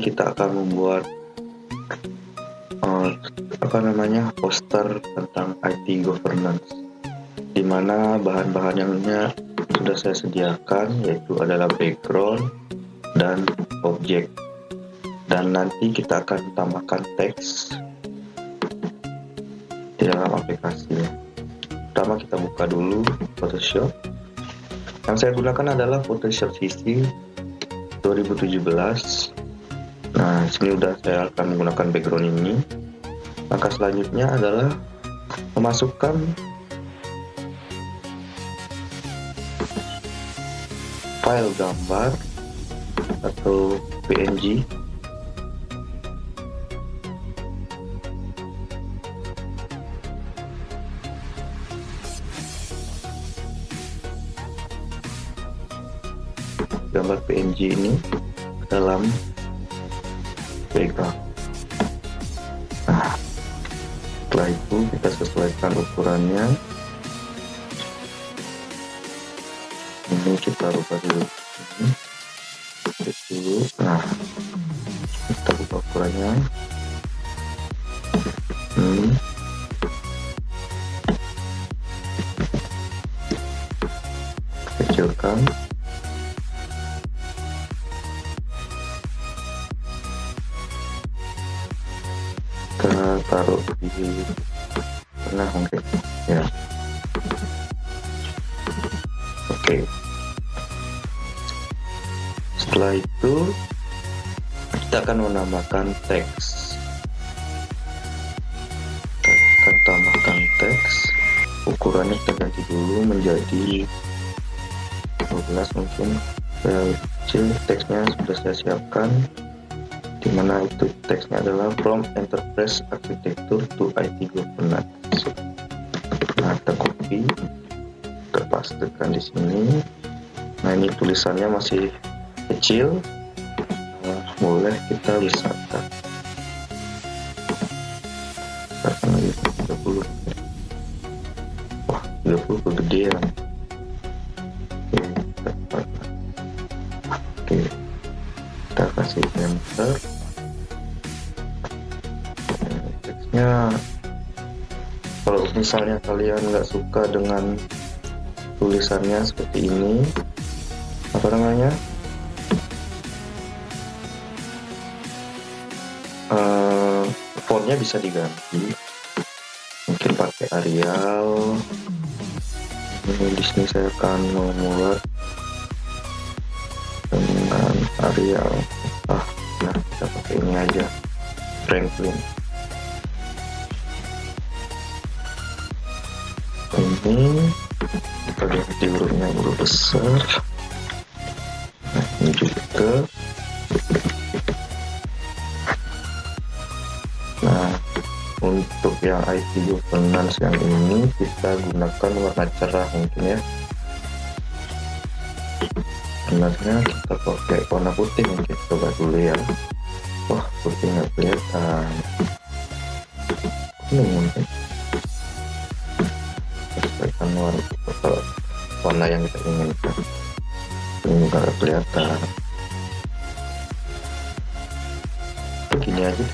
kita akan membuat poster tentang IT governance, di mana bahan-bahannya sudah saya sediakan, yaitu adalah background dan objek, dan nanti kita akan tambahkan teks di dalam aplikasi. Pertama kita buka dulu Photoshop. Yang saya gunakan adalah Photoshop CC 2017. Nah, sini udah saya akan menggunakan background ini. Langkah selanjutnya adalah memasukkan file gambar atau PNG ini dalam background. Nah, setelah itu kita sesuaikan ukurannya. Ini kita rubah dulu. Nah, kita buka ukurannya. Kecilkan. Kita taruh di tengah mungkin ya. Oke. Setelah itu kita akan menambahkan teks. Kita akan tambahkan teks. Ukurannya kita ganti dulu menjadi 12 mungkin. Kecil. Teksnya sudah saya siapkan, di mana itu teksnya adalah From Enterprise Architecture to IT Governance. Nah, kita copy, kita pastekan di sini. Nah, ini tulisannya masih kecil, boleh kita besarkan. Besarkan lagi 30. Wah, 30 kegedean. Oke, kita kasih enter. Teksnya, kalau misalnya kalian nggak suka dengan tulisannya seperti ini, fontnya bisa diganti, mungkin pakai Arial. Di sini saya akan memulai dengan Arial. Nah, kita pakai ini aja, Franklin. Ini kita ganti hurufnya huruf besar. Nah, ini juga. Nah, untuk yang IT governance yang ini kita gunakan warna cerah mungkin ya. Sebenarnya kita pakai warna putih mungkin, coba dulu ya. Wah, putih nggak kelihatan. Ini mungkin sesuaikan warna yang kita inginkan. Ini nggak kelihatan. Begini aja.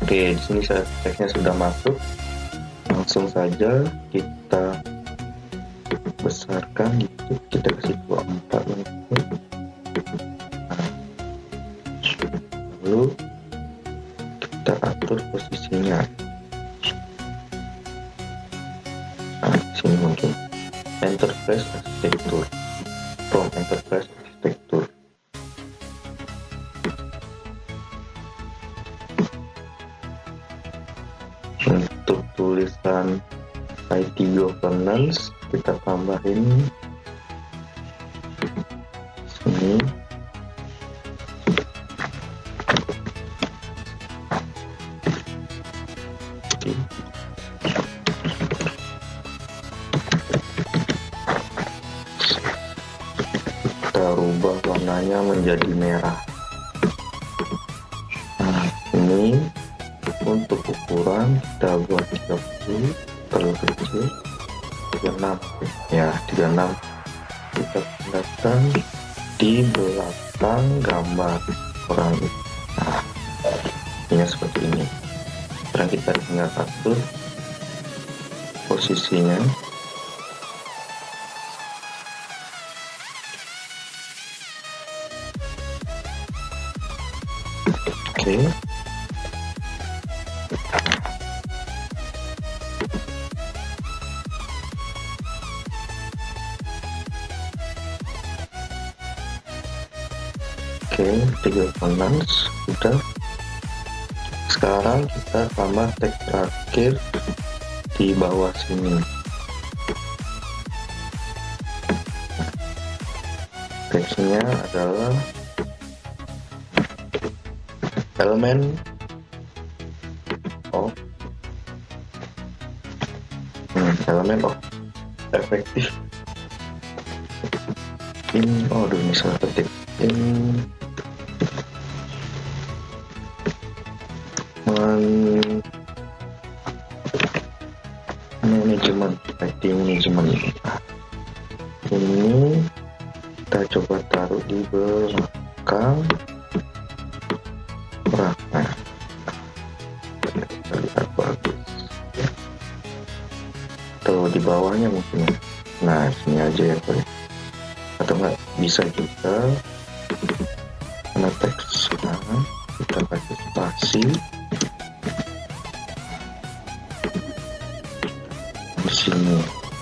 Oke, di sini teksnya sudah masuk. Langsung saja kita besarkan gitu. Kita kasih 24 mungkin. Lalu kita atur posisinya. Nah, sini mungkin Enterprise Architecture, From Enterprise Architecture. Untuk tulisan IT governance kita tambahin sini. Kita rubah warnanya menjadi merah. Nah, ini untuk ukuran kita buat 30 terlalu kecil. 36 ya, 36 kita pindahkan di belakang gambar orang itu. Nah, ini seperti ini. Sekarang kita tinggal atur posisinya. Oke. Oke, 36 sudah. Sekarang kita tambah teks terakhir di bawah sini. Teksnya adalah elemen of efektif ini salah ketik manajemen IT manajemen. Ini kita coba taruh di belakang berapa, kita lihat bagus atau di bawahnya mungkin. Nah, sini aja ya boleh, atau enggak bisa juga karena teks. Nah, kita pakai spasi di sini.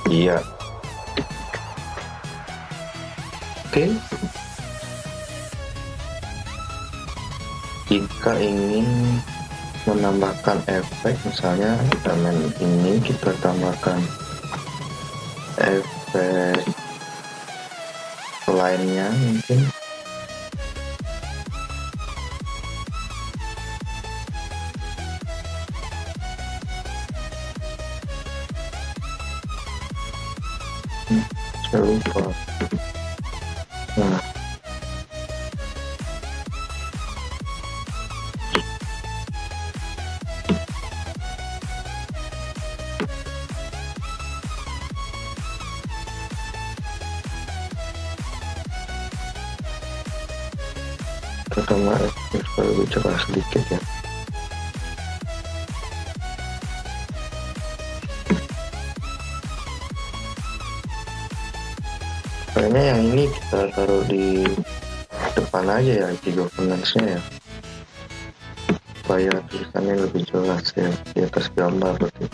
Iya. Oke. Jika ingin menambahkan efek, misalnya elemen ini kita tambahkan efek lainnya mungkin. Saya lupa. Nah, kita tambah efek supaya lebih cerah sedikit ya. Kayaknya yang ini kita taruh di depan aja ya, IT governance-nya ya, supaya tulisannya lebih jelas ya di atas gambar berarti.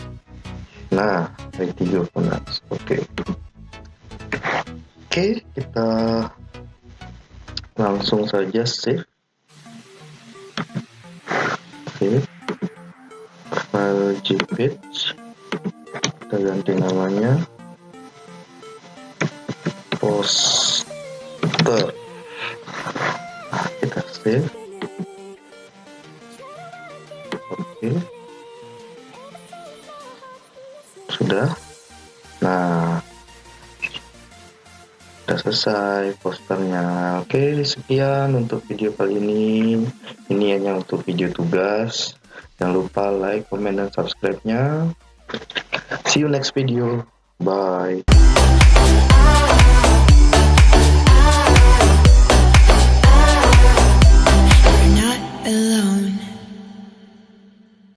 Nah, IT governance. Oke, kita langsung saja save. Oke, file jpeg kita ganti namanya poster. Kita save. Oke, sudah. Nah, sudah selesai posternya. Oke, sekian untuk video kali ini. Ini hanya untuk video tugas. Jangan lupa like, comment, dan subscribe-nya. See you next video. Bye.